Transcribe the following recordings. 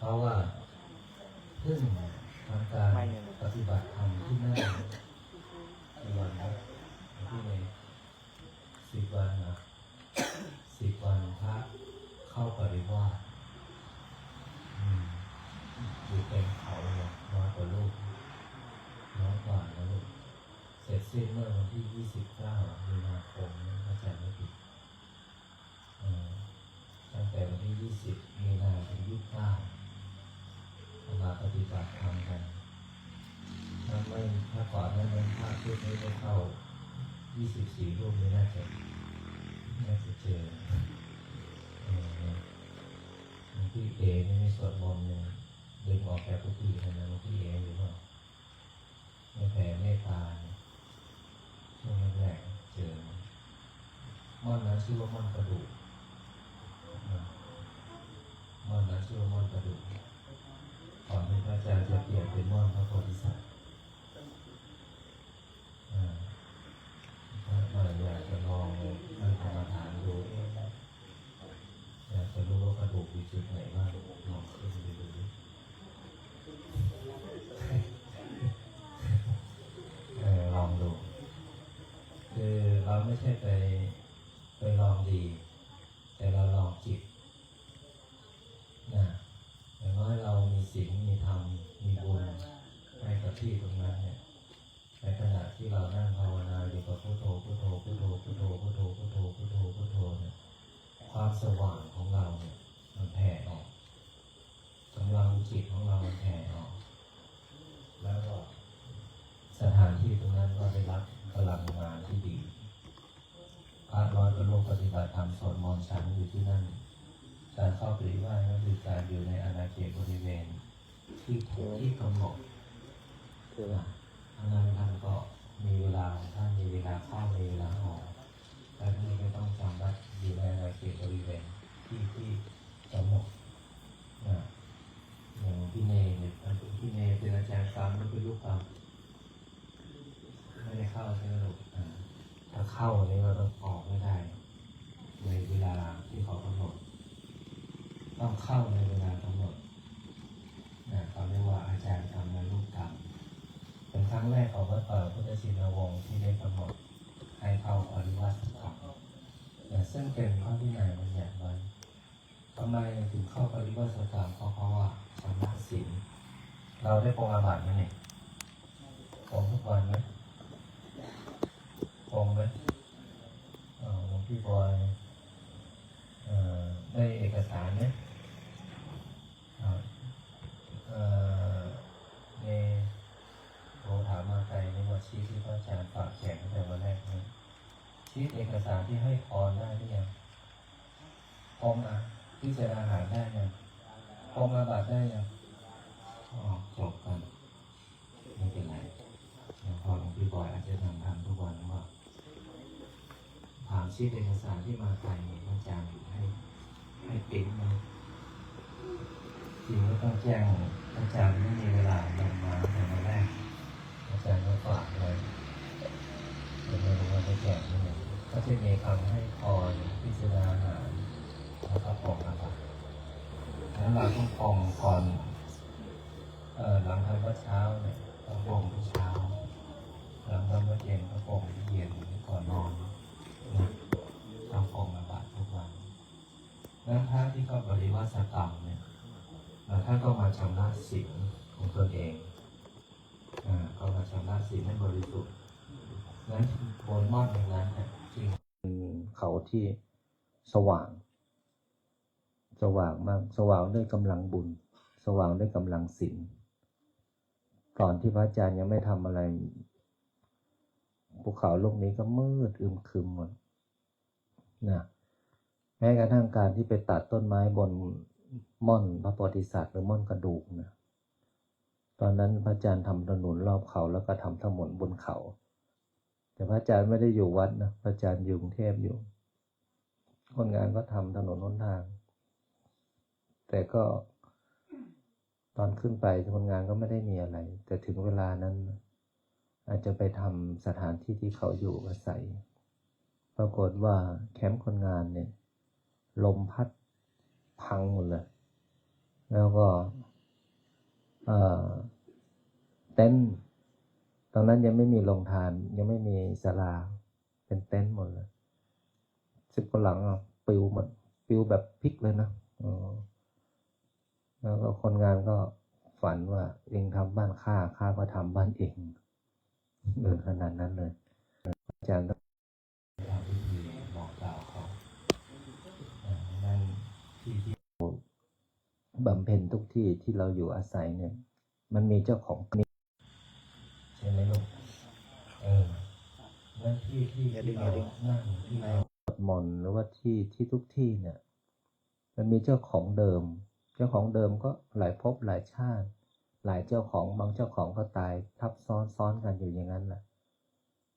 เพราะว่าเพิ่งทำการปฏิบัติธรรมที่นั่นกี่วันครับที่ใน10 วันนะ10 วันพระเข้าปริวาสอยู่เป็นเขาเลยน้อยกว่าลูกน้อยกว่านะลูกเสร็จสิ้นเมื่อวันที่29 มีนาคมนะอาจารย์ไม่ผิดตั้งแต่วันที่20 มีนาถึง29มาปฏิบัติธรรมกันถ้าก่อนนั้นพระชุดนี้ได้เข้า24 รูปไม่น่าจะเจอที่เอนี่ไม่สวดมนต์เลยดึงออกจากกุฏินะที่เอหรือว่าไม่แผ่เมตตาช่วงแรกเจอม่อนนั้นชื่อว่าม่อนกระดูกม่อนนั้นชื่อว่าม่อนกระดูกก่อนที่พระอาจารย์จะเปลี่ยนเป็นม่อนพระโพธิสัตว์ถ้าอยากจะลองนั่งกรรมฐานดูอยากจะรู้ว่ากระดูกอยู่จุดไหนบ้างลองขึ้นไปดูลองดูคือเราไม่ใช่ไปลองดีแต่เราลองจิตนะอย่างน้อยเรามีศีลมีธรรมมีบุญให้กับที่ตรงนั้นเนี่ยในขณะที่เรานั่งภาวนาอยู่กับพุทโธพุทโธพุทโธพุทโธพุทโธพุทโธพุทโธพุทโธเนี่ยความสว่างของเราเนี่ยมันแผ่ออกกำลังจิตของเรามันแผ่ออกแล้วก็สถานที่ตรงนั้นก็ได้รับพลังงานที่ดีพระร้อยกระโลกปฏิบัติธรรมสวดมนต์ฉันอยู่ที่นั่นการเข้าปฏิบัติก็คือการอยู่ในอาณาเขตบริเวณที่กำหนดท่านก็มีเวลาท่านมีเวลาเข้ามีเวลาออกแต่ท่านไม่ต้องจำวัดอยู่ในอาณาเขตบริเวณที่กำหนดอย่างพี่เนเป็นอาจารย์กรรมแล้วเป็นลูกกรรมไม่ได้เข้าใช่ไหมลูกถ้าเข้านี้เราต้องออกไม่ได้ในเวลาที่เขากำหนดต้องเข้าในเวลากำหนดเขาเรียกว่าอาจารย์ทำในลูกกรรมเป็นครั้งแรกของวัดป่าพุทธชินวงศ์ที่ได้กำหนดให้เข้าปริวาสกรรมซึ่งเป็นข้อที่ไหนมันใหญ่ไว้ทำไมถึงเข้าปริวาสกรรมเพราะว่าชำระศีลเราได้ปรงอาบัติไหมเนี่ยปรงทุกวันไหมปรงไหมหลวงพี่บอยได้เอกสารไหมในโทรถามมาไกลในวันชี้ที่พระอาจารย์ฝากแจกตั้งแต่วันแรกนี่ชี้เอกสารที่ให้พรได้หรือยังปรงพิจารณาหารได้ยังปรงอาบัติได้ยังจบกันไม่เป็นไรพอหลวงพี่บอยอาจจะทำทุกวันว่าถามชี้เอกสารที่มาไกลพระอาจารย์ให้ปิ๊งมาจริงก็ต้องแจ้งอาจารย์ไม่มีเวลาลงมาแต่วันแรกอาจารย์ก็ฝากเลยเดี๋ยวไม่รู้ว่าจะแจกยังไงก็จะมีคำให้พรพิจารณาหารแล้วก็ปรงอาบัติแล้วเราต้องปรงก่อนหลังทำวัดเช้าเนี่ยต้องปรงที่เช้าหลังทำวัดเย็นก็ปรงที่เย็นก่อนนอนต้องปรงอาบัติทุกวันแล้วพระที่เข้าปริวาสกรรมเนี่ยท่านก็มาชำระศีลของตนเองก็มาชำระศีลให้บริสุทธิ์นั้นบนม่อนอย่างนั้นจริงเขาที่สว่างมากสว่างด้วยกำลังบุญสว่างด้วยกำลังศีลก่อนที่พระอาจารย์ยังไม่ทำอะไรภูเขาลูกนี้ก็มืดอึมครึมหมดแม้กระทั่งการที่ไปตัดต้นไม้บนม่อนพระโพธิสัตว์หรือม่อนกระดูกตอนนั้นพระอาจารย์ทำถนนรอบเขาแล้วก็ทำถนนบนเขาแต่พระอาจารย์ไม่ได้อยู่วัดนะพระอาจารย์อยู่กรุงเทพอยู่คนงานก็ทำถนนหนทางแต่ก็ตอนขึ้นไปคนงานก็ไม่ได้มีอะไรแต่ถึงเวลานั้นอาจจะไปทำสถานที่ที่เขาอยู่อาศัยปรากฏว่าแคมป์คนงานเนี่ยลมพัดพังหมดเลย แล้วก็เอ่อเต็นท์ตอนนั้นยังไม่มีโรงทานยังไม่มีศาลาเป็นเต็นท์หมดเลย10 กว่าหลังปลิวหมดปลิวแบบพลิกเลยนะแล้วก็คนงานก็ฝันว่าเองทำบ้านข้าก็ทำบ้านเองขนาดนั้นเลยอาจารย์ต้องทำพิธีบอกกล่าวเขานั่นที่บำเพ็ญทุกที่ที่เราอยู่อาศัยเนี่ยมันมีเจ้าของใช่ไหมลูกและที่เรานั่งที่เราสวดมนต์หรือว่าที่ทุกที่เนี่ยมันมีเจ้าของเดิมเจ้าของเดิมก็หลายภพหลายชาติหลายเจ้าของบางเจ้าของก็ตายทับซ้อนกันอยู่อย่างนั้นแหละ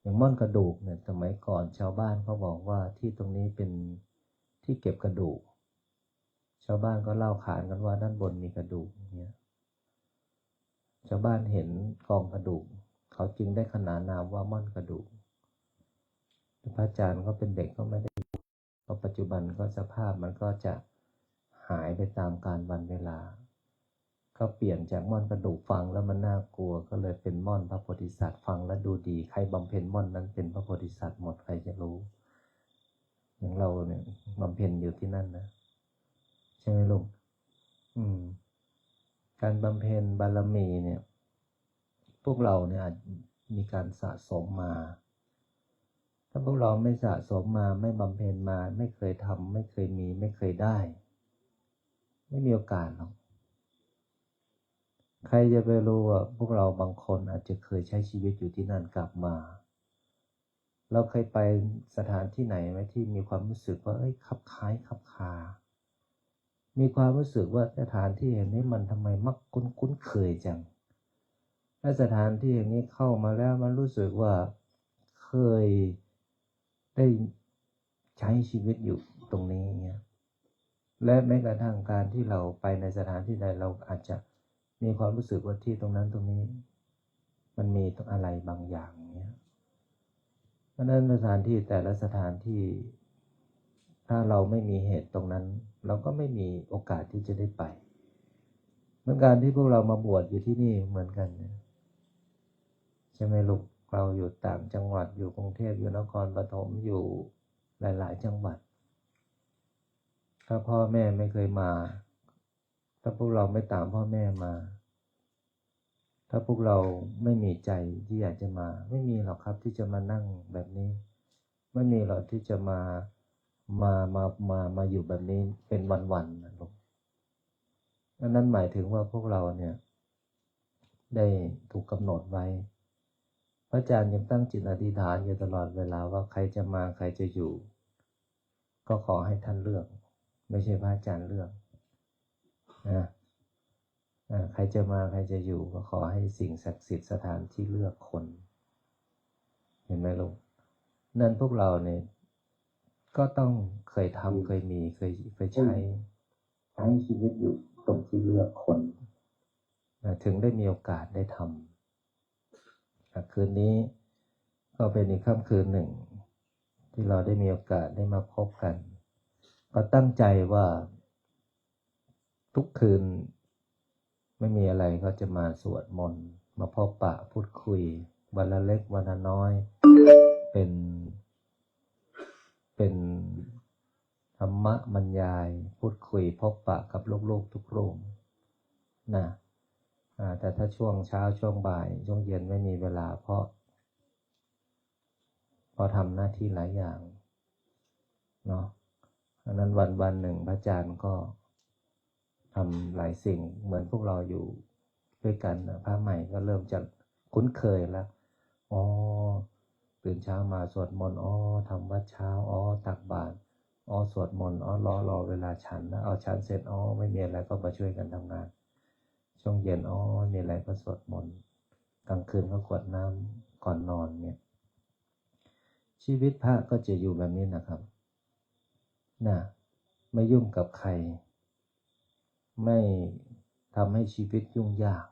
อย่างม่อนกระดูกเนี่ยสมัยก่อนชาวบ้านเขาบอกว่าที่ตรงนี้เป็นที่เก็บกระดูกชาวบ้านก็เล่าขานกันว่าด้านบนมีกระดูกเนี่ยชาวบ้านเห็นกองกระดูกเขาจึงได้ขนานนามว่าม่อนกระดูกพระอาจารย์ก็เป็นเด็กก็ไม่ได้เพราะปัจจุบันก็สภาพมันก็จะหายไปตามกาลวันเวลาก็เปลี่ยนจากม่อนกระดูกฟังแล้วมันน่ากลัวก็เลยเป็นม่อนพระโพธิสัตว์ฟังแล้วดูดีใครบำเพ็ญม่อนนั้นเป็นพระโพธิสัตว์หมดใครจะรู้อย่างเราเนี่ยบำเพ็ญอยู่ที่นั่นนะใช่ไหมลุงการบำเพ็ญบารมีเนี่ยพวกเราเนี่ยมีการสะสมมาถ้าพวกเราไม่สะสมมาไม่บำเพ็ญมาไม่เคยทำไม่เคยมีไม่เคยได้ไม่มีโอกาสหรอกใครจะไปรู้ว่าพวกเราบางคนอาจจะเคยใช้ชีวิตอยู่ที่นั่นกลับมาเราเคยไปสถานที่ไหนไหมที่มีความรู้สึกว่าคับคล้ายคับคามีความรู้สึกว่าสถานที่แห่งนี้มันทำไมมักคุ้นเคยจังและสถานที่แห่งนี้เข้ามาแล้วมันรู้สึกว่าเคยได้ใช้ชีวิตอยู่ตรงนี้เงี้ยและแม้กระทั่งการที่เราไปในสถานที่ใดเราอาจจะมีความรู้สึกว่าที่ตรงนั้นตรงนี้มันมีอะไรบางอย่างเงี้ยเพราะนั้นสถานที่แต่ละสถานที่ถ้าเราไม่มีเหตุตรงนั้นเราก็ไม่มีโอกาสที่จะได้ไปเหมือนการที่พวกเรามาบวชอยู่ที่นี่เหมือนกันใช่ไหมลูกเราอยู่ต่างจังหวัดอยู่กรุงเทพอยู่นครปฐมอยู่หลายๆจังหวัดถ้าพ่อแม่ไม่เคยมาถ้าพวกเราไม่ตามพ่อแม่มาถ้าพวกเราไม่มีใจที่อยากจะมาไม่มีหรอกครับที่จะมานั่งแบบนี้ไม่มีหรอกที่จะมาอยู่แบบนี้เป็นวันๆนะลูกนั่นหมายถึงว่าพวกเราเนี่ยได้ถูกกำหนดไว้พระอาจารย์ยังตั้งจิตอธิษฐานอยู่ตลอดเวลาว่าใครจะมาใครจะอยู่ก็ขอให้ท่านเลือกไม่ใช่พระอาจารย์เลือกนะใครจะมาใครจะอยู่ก็ขอให้สิ่งศักดิ์สิทธิ์สถานที่เลือกคนเห็นไหมลูกนั่นพวกเราเนี่ยก็ต้องเคยทำเคยมีเคยใช้ชีวิตอยู่ตรงที่เลือกคนถึงได้มีโอกาสได้ทำคืนนี้ก็เป็นอีกค่ำคืนหนึ่งที่เราได้มีโอกาสได้มาพบกันก็ตั้งใจว่าทุกคืนไม่มีอะไรก็จะมาสวดมนต์มาพบปะพูดคุยวันละเล็กวันละน้อยเป็นธรรมะบรรยายพูดคุยพบปะกับลูกๆทุกรูปนะแต่ถ้าช่วงเช้าช่วงบ่ายช่วงเย็นไม่มีเวลาเพราะทำหน้าที่หลายอย่างเนาะอันนั้นวันหนึ่งพระอาจารย์ก็ทำหลายสิ่งเหมือนพวกเราอยู่ด้วยกันพระใหม่ก็เริ่มจะคุ้นเคยแล้วตื่นเช้ามาสวดมนต์ทำวัดเช้าตักบาตรสวดมนต์รอเวลาฉันนะฉันเสร็จไม่มีอะไรก็มาช่วยกันทำงานช่วงเย็นมีอะไรก็สวดมนต์กลางคืนก็กรวดน้ำก่อนนอนเนี่ยชีวิตพระก็จะอยู่แบบนี้นะครับไม่ยุ่งกับใครไม่ทำให้ชีวิตยุ่งยาก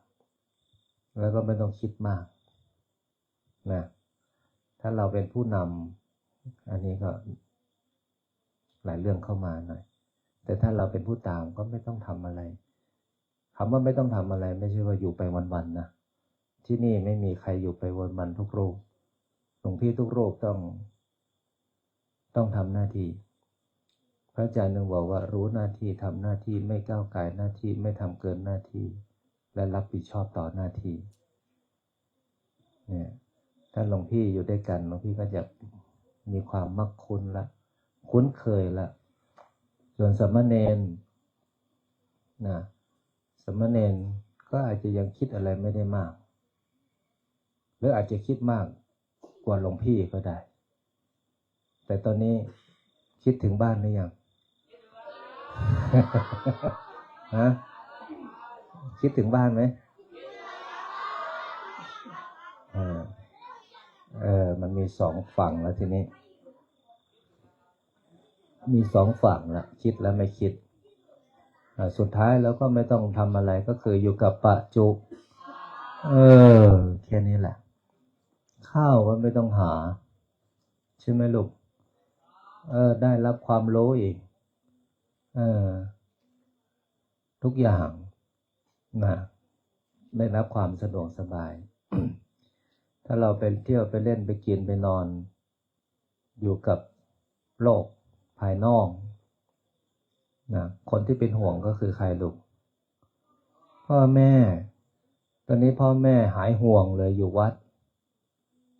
แล้วก็ไม่ต้องคิดมากถ้าเราเป็นผู้นำอันนี้ก็หลายเรื่องเข้ามาหน่อยแต่ถ้าเราเป็นผู้ตามก็ไม่ต้องทำอะไร คำว่าไม่ต้องทำอะไรไม่ใช่ว่าอยู่ไปวันๆนะที่นี่ไม่มีใครอยู่ไปวันๆทุกรูปหลวงพี่ทุกรูปต้องทำหน้าที่พระอาจารย์นึงบอกว่ารู้หน้าที่ทำหน้าที่ไม่ก้าวไก่หน้าที่ไม่ทำเกินหน้าที่และรับผิดชอบต่อหน้าที่เนี่ยถ้าหลวงพี่อยู่ด้วยกันหลวงพี่ก็จะมีความมักคุ้นละคุ้นเคยละส่วนสมณเณรนะสมณเณรก็อาจจะยังคิดอะไรไม่ได้มากหรืออาจจะคิดมากกว่าหลวงพี่ก็ได้แต่ตอนนี้คิดถึงบ้านหรือยัง ฮะคิดถึงบ้านไหมมันมีสองฝั่งแล้วทีนี้มีสองฝั่งละคิดแล้วไม่คิดสุดท้ายแล้วก็ไม่ต้องทำอะไรก็คืออยู่กับปัจจุแค่นี้แหละข้าวก็ไม่ต้องหาใช่ไหมลูกได้รับความรู้อีกทุกอย่างนะได้รับความสะดวกสบาย ถ้าเราไปเที่ยวไปเล่นไปกินไปนอนอยู่กับโลกภายนอกนะคนที่เป็นห่วงก็คือใครลูกพ่อแม่ตอนนี้พ่อแม่หายห่วงเลยอยู่วัด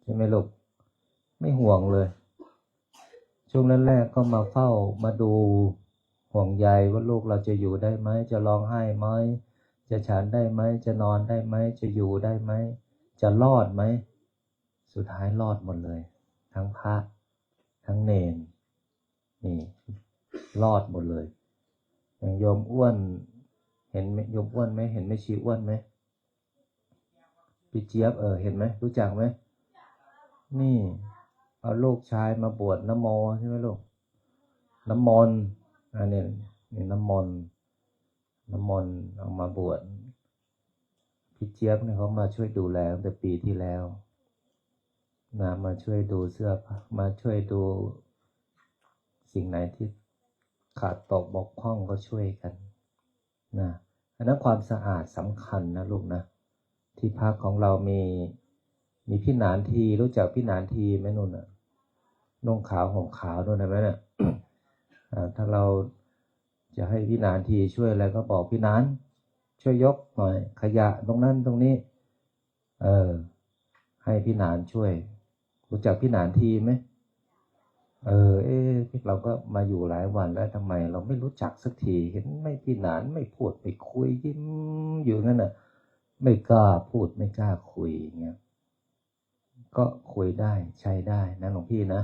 ใช่ไหมลูกไม่ห่วงเลยช่วงแรกๆก็มาเฝ้ามาดูห่วงใยว่าลูกเราจะอยู่ได้ไหมจะร้องไห้ไหมจะฉันได้ไหมจะนอนได้ไหมจะอยู่ได้ไหมจะรอดไหมสุดท้ายรอดหมดเลยทั้งพระทั้งเนรนี่รอดหมดเลยอย่างโยมอ้วนเห็นโยมอ้วนไหมเห็นแม่ชีอ้วนไหมพี่เจี๊ยบเห็นไหมรู้จักไหมนี่เอาลูกชายมาบวชน้ำโมใช่ไหมลูกน้ำมนต์นี่น้ำมนต์เอามาบวชพี่เจี๊ยบเนี่ยเขามาช่วยดูแลตั้งแต่ปีที่แล้วนะมาช่วยดูเสื้อผ้ามาช่วยดูสิ่งไหนที่ขาดตกบกพร่องก็ช่วยกันนะอันนั้นความสะอาดสำคัญนะลูกนะที่พักของเรามีพี่หนานทีรู้จักพี่หนานทีไหมนุ่นน่ะนุ่งขาวห่มขาวนู่นนะไหมเนี่ย ถ้าเราจะให้พี่หนานทีช่วยอะไรก็บอกพี่หนานช่วยยกหน่อยขยะตรงนั้นตรงนี้ให้พี่หนานช่วยรู้จักพี่หนานทีไหมเราก็มาอยู่หลายวันแล้วทำไมเราไม่รู้จักสักทีเห็นไม่พี่หนานไม่พูดไม่คุยยิ้มอยู่นั่นน่ะไม่กล้าพูดไม่กล้าคุยเงี้ยก็คุยได้ใช้ได้นะหลวงพี่นะ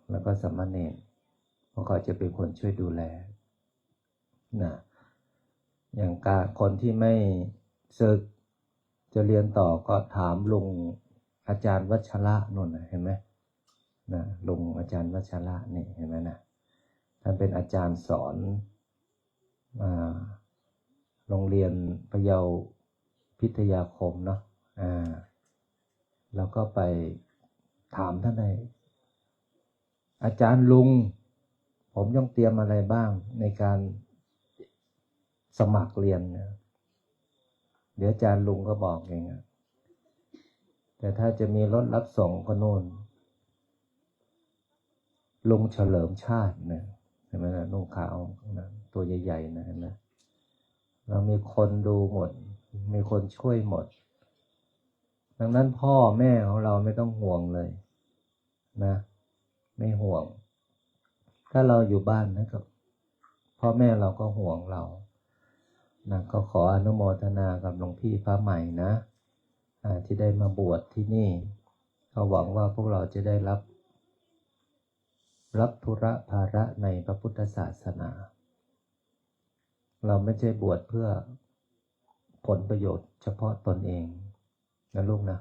แล้วก็สมณเณรเพราะเขาจะเป็นคนช่วยดูแลนะอย่างคนที่ไม่ศึกจะเรียนต่อก็ถามลุงอาจารย์วัชระนนท์เห็นไหมนะลุงอาจารย์วัชระนี่เห็นไหมนะท่านเป็นอาจารย์สอนโรงเรียนพะเยาพิทยาคมเนาะแล้วก็ไปถามท่านในอาจารย์ลุงผมต้องเตรียมอะไรบ้างในการสมัครเรียนนะเดี๋ยวอาจารย์ลุงก็บอกเองแต่ถ้าจะมีรถรับส่งก็โน่นลุงเฉลิมชาตินะเห็นไหมนะนุ่งขาวนะตัวใหญ่ๆนะเห็นไหมเรามีคนดูหมดมีคนช่วยหมดดังนั้นพ่อแม่ของเราไม่ต้องห่วงเลยนะไม่ห่วงถ้าเราอยู่บ้านนะครับพ่อแม่เราก็ห่วงเรานะก็ขออนุโมทนากับหลวงพี่พระใหม่นะที่ได้มาบวชที่นี่ก็หวังว่าพวกเราจะได้รับธุระภาระในพระพุทธศาสนาเราไม่ใช่บวชเพื่อผลประโยชน์เฉพาะตนเองนะลูกนะ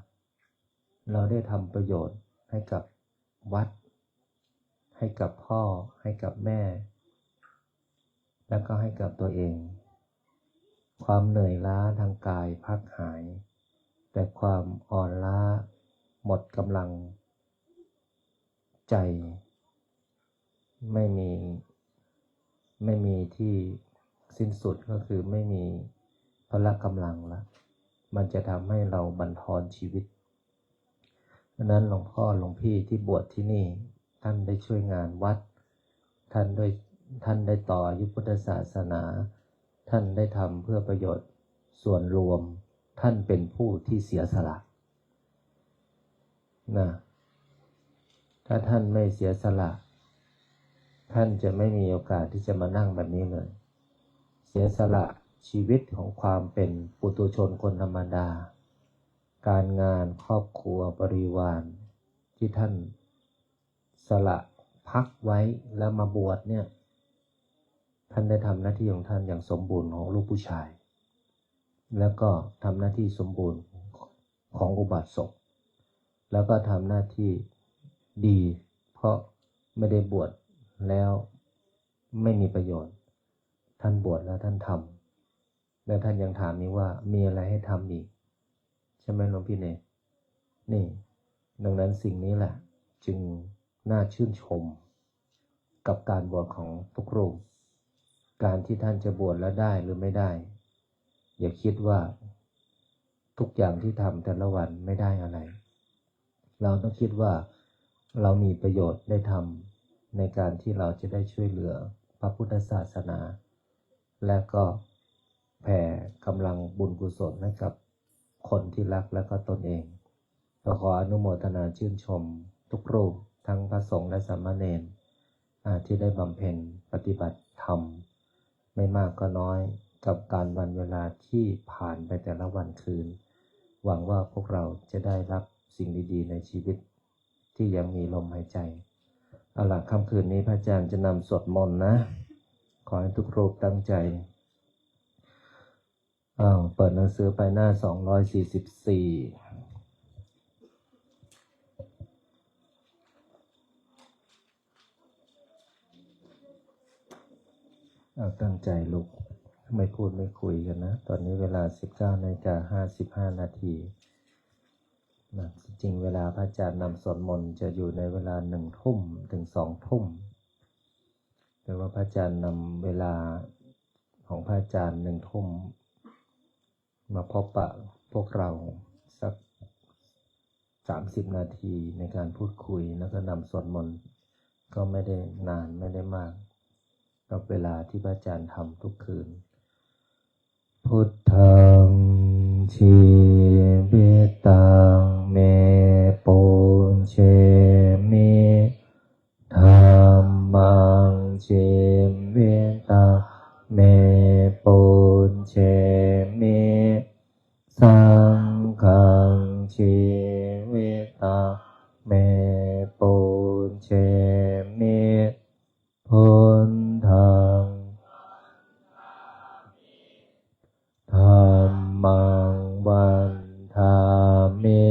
เราได้ทำประโยชน์ให้กับวัดให้กับพ่อให้กับแม่แล้วก็ให้กับตัวเองความเหนื่อยล้าทางกายพักหายแต่ความอ่อนล้าหมดกำลังใจไม่มีที่ สิ้นสุดก็คือไม่มีพละกำลังละมันจะทำให้เราบั่นทอนชีวิตเพราะนั้นหลวงพ่อหลวงพี่ที่บวชที่นี่ท่านได้ช่วยงานวัดท่านได้ต่ออายุพุทธศาสนาท่านได้ทำเพื่อประโยชน์ส่วนรวมท่านเป็นผู้ที่เสียสละนะถ้าท่านไม่เสียสละท่านจะไม่มีโอกาสที่จะมานั่งแบบนี้เลยเสียสละชีวิตของความเป็นปุถุชนคนธรรมดาการงานครอบครัวบริวารที่ท่านสละพักไว้แล้วมาบวชเนี่ยท่านได้ทำหน้าที่ของท่านอย่างสมบูรณ์ของลูกผู้ชายแล้วก็ทำหน้าที่สมบูรณ์ของอุบาสกแล้วก็ทำหน้าที่ดีเพราะไม่ได้บวชแล้วไม่มีประโยชน์ท่านบวชแล้วท่านทำและท่านยังถามนี้ว่ามีอะไรให้ทำอีกใช่ไหมหลวงพี่เนนี่ดังนั้นสิ่งนี้แหละจึงน่าชื่นชมกับการบวชของทุกรูปการที่ท่านจะบวชแล้วได้หรือไม่ได้อย่าคิดว่าทุกอย่างที่ทำแต่ละวันไม่ได้อะไรเราต้องคิดว่าเรามีประโยชน์ได้ทำในการที่เราจะได้ช่วยเหลือพระพุทธศาสนาและก็แผ่กำลังบุญกุศลให้กับคนที่รักและก็ตนเองก็ขออนุโมทนาชื่นชมทุกรูปทั้งพระสงฆ์และสามเณรที่ได้บำเพ็ญปฏิบัติธรรมไม่มากก็น้อยกับการวันเวลาที่ผ่านไปแต่ละวันคืนหวังว่าพวกเราจะได้รับสิ่งดีๆในชีวิตที่ยังมีลมหายใจเอาล่ะค่ำคืนนี้พระอาจารย์จะนำสวดมนต์นะขอให้ทุกรูปตั้งใจเปิดหนังสือไปหน้า244ตั้งใจลูกไม่พูดไม่คุยกันนะตอนนี้เวลา 19:55 นาทีนะจริงเวลาพระอาจารย์นำสวดมนต์จะอยู่ในเวลา 1 ทุ่มถึง 2 ทุ่มแต่ว่าพระอาจารย์นำเวลาของพระอาจารย์ 1 ทุ่มมาพบปะพวกเราสัก30 นาทีในการพูดคุยแล้วก็นำสวดมนต์ก็ไม่ได้นานไม่ได้มากกับเวลาที่พระอาจารย์ทำทุกคืนพุทธังชีวิตังเมปุญเชมิธัมมังชีวิตังเมปุญเชมิสังฆังชีวิตังเมปุญเชมิพุทธังธัมมังวันทามิ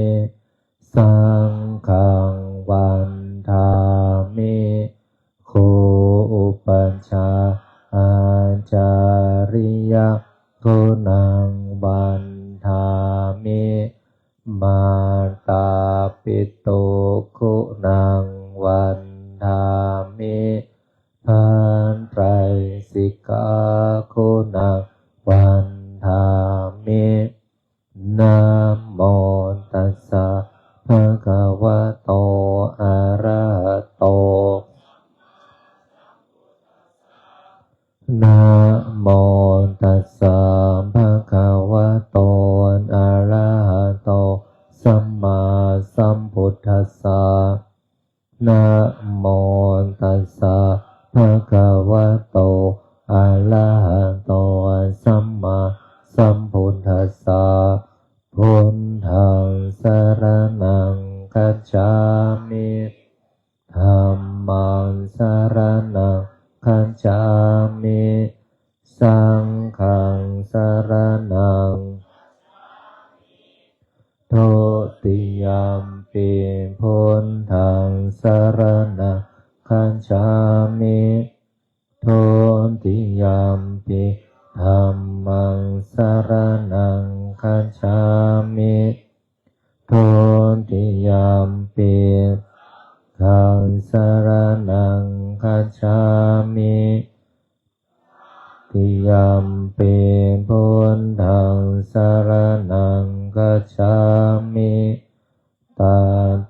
สังฆังวันทามิโคอุปัชฌาย์อาจาริยะโกนังวันทามิมาตาปิโตโกนังวันทามิพันไตรสิกขาโกนังวันทามินะโมตัสสะภะคะวะโตอะระหะโตนะโมตัสสะภะคะวะโตอะระหะโตสัมมาสัมพุทธัสสะนะโมตัสสะภะคะวะโตอะระหะโตสัมมาสัมพุทธัสสะพุทธังสรณังคัจฉามิธัมมังสรณังคัจฉามิสังฆังสรณังโทติยัมปิพุทธังสรณังคัจฉามิโทติยัมปิธัมมังสรณังคัจฉามิโทติยัมปิขังสรณังคัจฉามิติยั ยัมปิพุทธังสรณังคัจฉามิต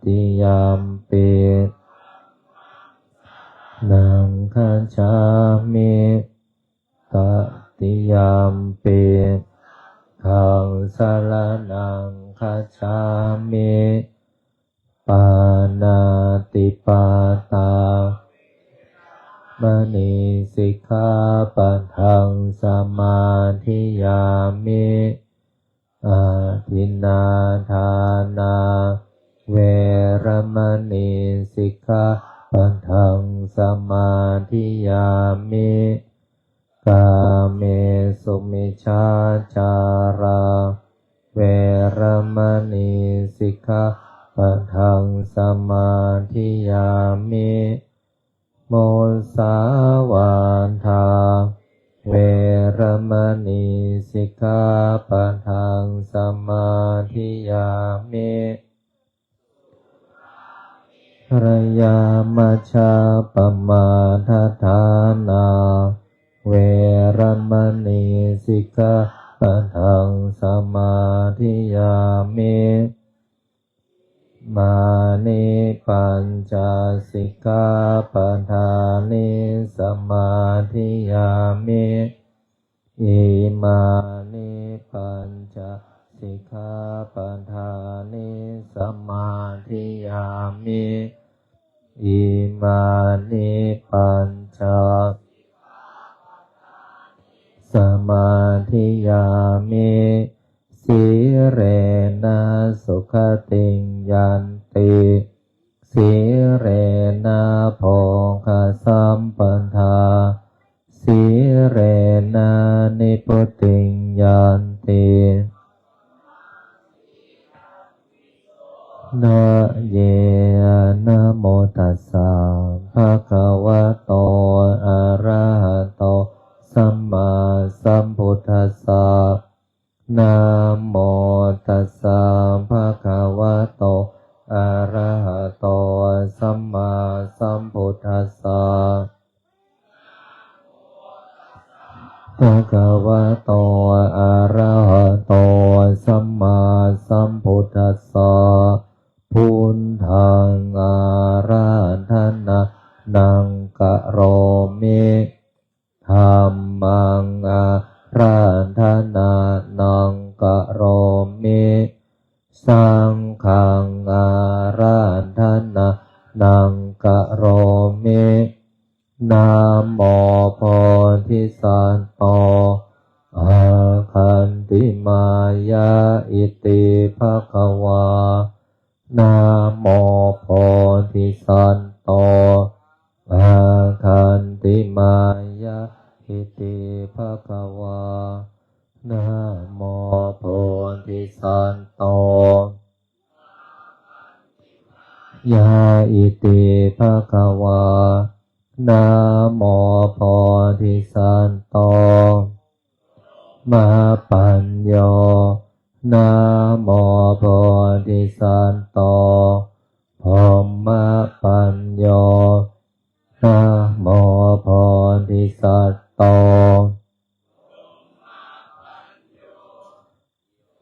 ติยัมปินังคัจฉามิตติยัมปิธังสรณังคัจฉามิปานาติปาตามณีสิกขาปะทังสมาธิยามิอาทินนาทานาเวรมณีสิกขาปะทังสมาธิยามิกาเมสุมิชฌาจาราเวรมณีสิกขาปะทังสมาธิยามิโมสาวาทาเวรมณีสิกขาปะทังสมาธิยามิระยามัชฌาปมาทฐานาเวรมณีสิกขาปะทังสมาธิยามิมานิปัญจสิกขาปทานิสมาธิยามิอิมานิปัญจสิกขาปทานิสมาธิยามิอิมานิปัญจสมาธิยามิสีเรนะสุขติงยันติสีเรนะโภคสัมปทาสีเรนะนิพุติงยันตินะเยนะโมตัสสะภะคะวะโตอะระหะโตสัมมาสัมพุทธัสสะนะโมตัสสะภะคะวะโตอะระหะโตสัมมาสัมพุทธัสสะภะคะวะโตอะระหะโตสัมมาสัมพุทธัสสะพุทธังอาราธนานังกะโรมิธัมมังอาราธนานังกะโรมิสังฆังอาราธนานังกะโรมินะโมโพธิสัตว์โตอาคันติมายาอิติภะคะวานะโมโพธิสัตว์โตอาคันติมายาอิติภะคะวานะโมโพธิสัตว์โตยาอิติภะคะวานะโมโพธิสัตว์โตมาปัญโยนะโมโพธิสัตว์โตพรหมปัญโยนะโมโพธิสัตว์โต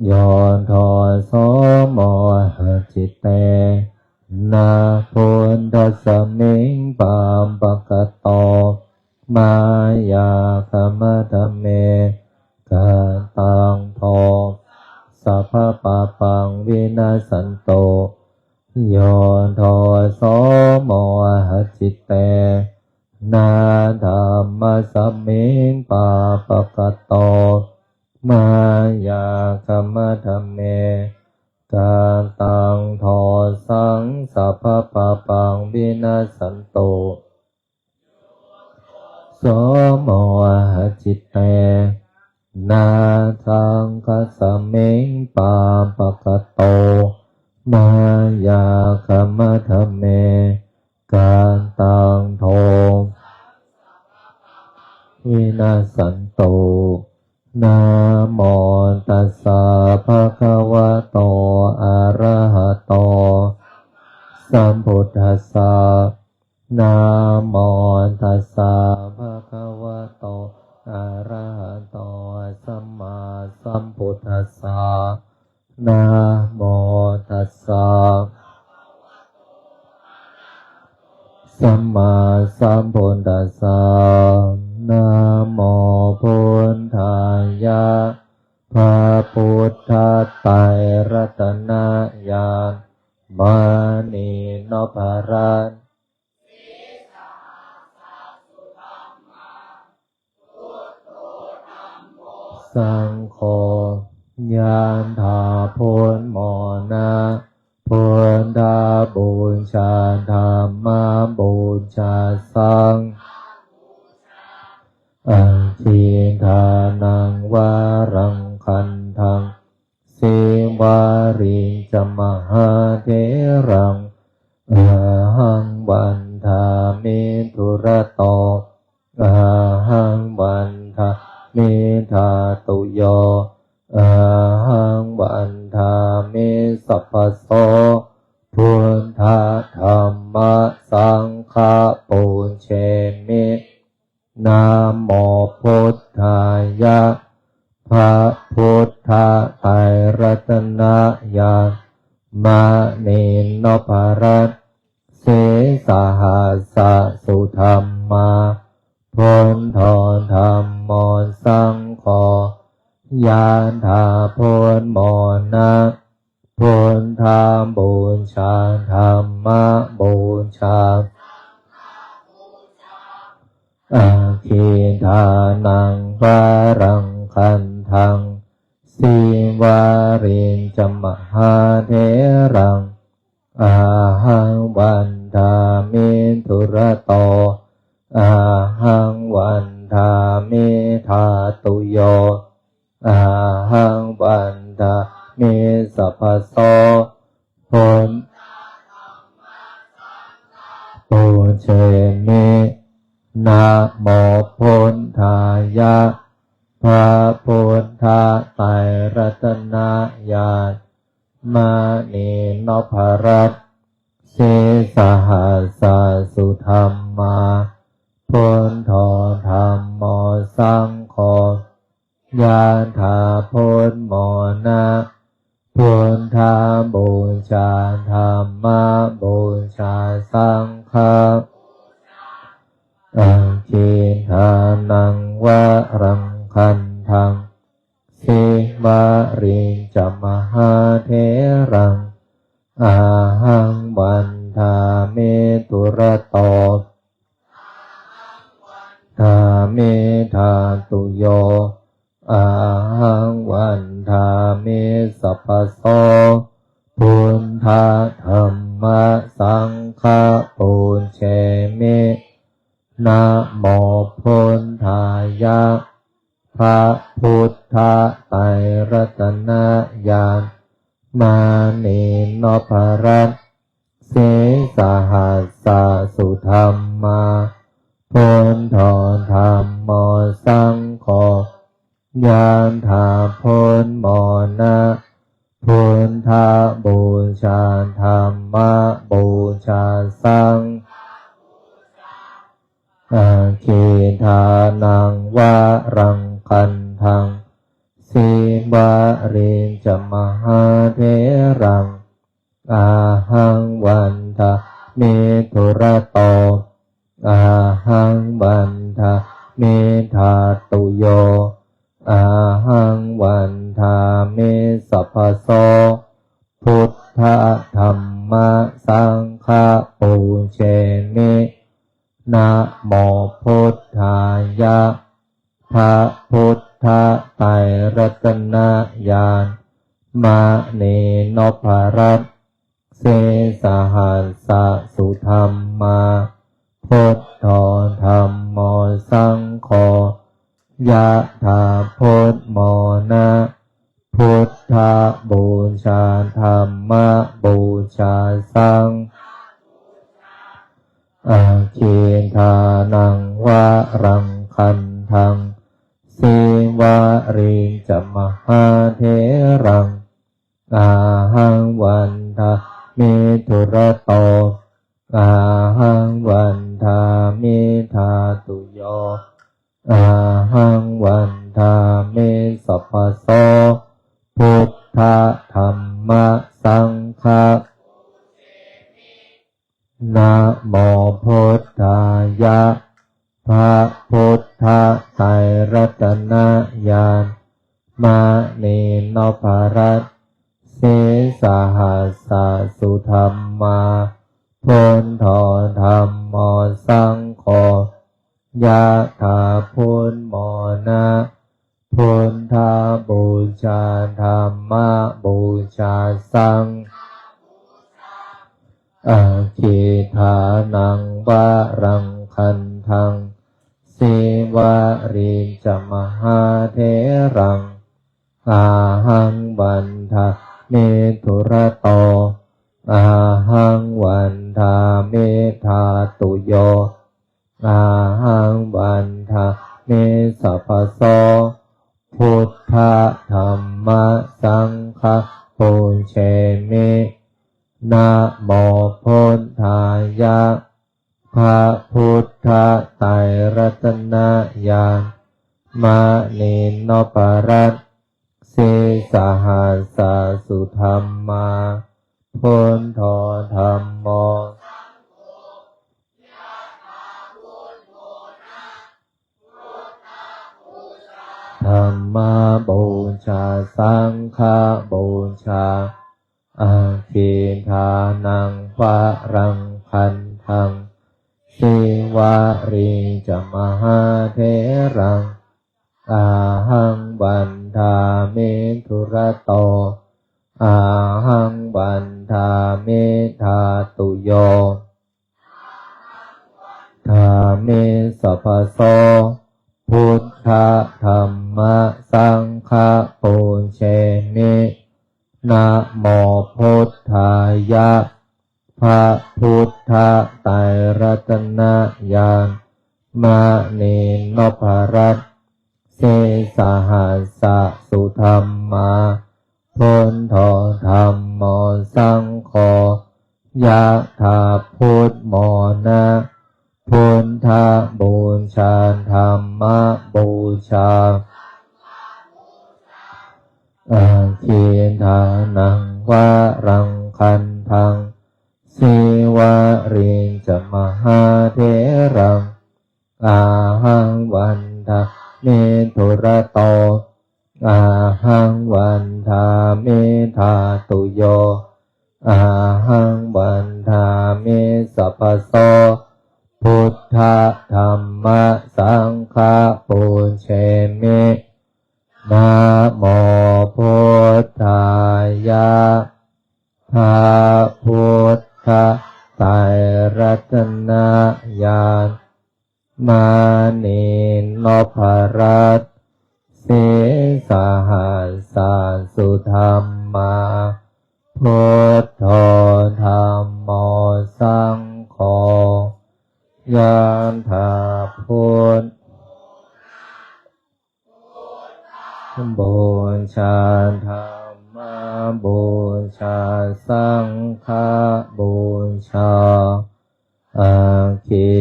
โยนโทโสโมหจิตเตนะพุทธัสสมิงปัมปะกะโตมายาคมะทะเมกะตังโทสัพพะปะปังวินาสันโตโยนโทโสโมหจิตเตนะธัมมะสมิงปัมปะกะโตมายาคมะทะเมกาตังโทสังสัพพะปะปังวินาสันโตโสโมหจิตเตนาทังคัสสมิงปามปะกะโตมายาคมะทะเมกาตังโทวินาสันโตนะโมตัสสะภะคะวะโตอะระหะโตสัมพุทธัสสะนะโมตัสสะภะคะวะโตอะระหะโต ตัสสะนะโมตัสสะสัมมาสัมพุทธัสสะนะโมพุทธายะพระพุทธไตรรัตนญาณมณีนพรัตน์สังโฆญาณถาพุทธโมนะพุทธบูชาธรรมบูชาสังฆอังคีทานังวารังคันทังสิวาริจมหาเถรังอาหังวันทามิทุระโตอาหังวันทามิทาตุโยอาหังวันทามิสัพพโสพุทธธรรมสังฆปุญเชมินะโมพุทธายะพระพุทธไตรรัตนญาณมณีนพรัตน์เสสหัสสะสุธรรมาพุทโธธัมโมสังโฆญาณถาพุทธโมนะพุทธบูชาธรรมบูชาอาคีทานังวารังคันทังสิวารินจมหาเถรังอาหังวันทามิทุระโตอาหังวันทามิทาตุโยอาหังวันทามิสัพพโสพุทธเชมินะโมพุทธายะพระพุทธไตรรัตนญาณมณีนพรัตน์เสสหัสสะสุธรรมาพุทโธธัมโมสังโฆญาณถาพุทธโมนะพุทธบูชาธรรมบูชาสังฆอังคีทานังวารังคันทังสิวาริจมหาเถรังอาหังวันทามิทุระโตทามิทาตุโยอาหังวันทามิสัพพโสพุทธธรรมสังฆปุญเชมินะโมพุทธายะพระพุทธไตรรัตนญาณมณีนพรัตน์เสสหัสสะสุธรรมาพุทโธธัมโมสังโฆญาณถาพุทธโมนะพุทธบูชาธรรมบูชาสังฆอาคีทานังวารังคันทังสิวาริจมหาเถรังอาหังวันทามิทุระโตอาหังวันทามิทาตุโยอาหังวันทามิสัพพโสพุทธธัมมสังฆปุญเชมินะโมพุทธายะพระพุทธไตรรัตนญาณมณีนพรัตน์เสสหัสสะสุธรรมาพุทโธธัมโมสังโฆยะถาพุทธโมนะพุทธบูชาธรรมบูชาสังฆอาคีทานังวารังคันทังสิวาริจมหาเถรังอาหังวันทามิทุระโตอาหังวันทามิทาตุโยอาหังวันทามิสัพพโส พุทธธัมมสังฆะนะโมพุทธายะพระพุทธไตรรัตนญาณมานีนพรัตน์เสสหัสสะสุธรรมาพุทโธธัมโมสังโฆยะถาพุทโมนะพุทธบูชาธัมมบูชาสังอาคิทานังวะรังคันทังสิวะริจมหาเถรังอาหังวันทาเมธุระโตอาหังวันทาเมธาตุโยอาหังวันทาเมสัพพโสพุทธธัมมสังฆปุญเชมินะโมพุทธายะพระพุทธไตรรัตนญาณมานีนพรัตน์เสสหัสสะสุธรรมาพุทโธธัมโมธัมมาบูชาสังฆบูชาอาคิทานังวะรังคันทังสิวะริจมหาเถรังอาหังวันทาเมธุระโตอาหังวันทาเมธาตุโยธาเมสัพพโสพุทธธัมมสังฆปุญเชมินะโมพุทธายะพระพุทธไตรรัตนญาณมานีนพรัตน์เสสหัสสะสุธรรมาพุทโธธัมโมสังโฆยะถาพุทโมนะพุทธบูชาธัมมบูชาอาคิทานังวะรังคันทังสิวะริจมหาเถรังอาหังวันทาเมธุระโตอาหังวันทาเมธาตุโยอาหังวันทาเมสัพพโสพุทธธัมมสังฆปุญเชมินะโมพุทธายะพระพุทธไตรรัตนญาณมานีนพรัตน์เสสหัสสะสุธรรมาพุทโธธัมโมสังโฆยะถาพุทธบูชาธัมมบูชาสังฆบูชาอาคิ